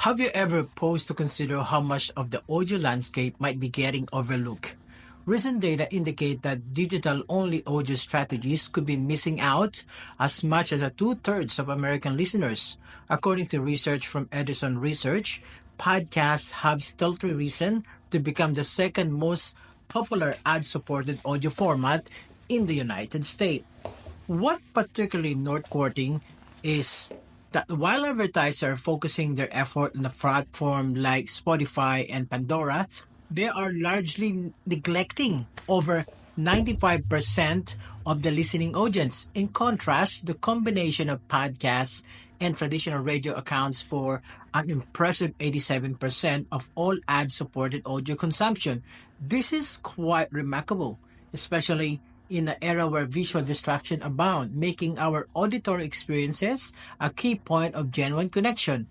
Have you ever paused to consider how much of the audio landscape might be getting overlooked? Recent data indicate that digital-only audio strategies could be missing out as much as two-thirds of American listeners. According to research from Edison Research, podcasts have stealthily risen to become the second most popular ad-supported audio format in the United States. What particularly noteworthy is that while advertisers are focusing their effort on a platform like Spotify and Pandora, they are largely neglecting over 95% of the listening audience. In contrast, the combination of podcasts and traditional radio accounts for an impressive 87% of all ad-supported audio consumption. This is quite remarkable, especially in an era where visual distraction abound, making our auditory experiences a key point of genuine connection.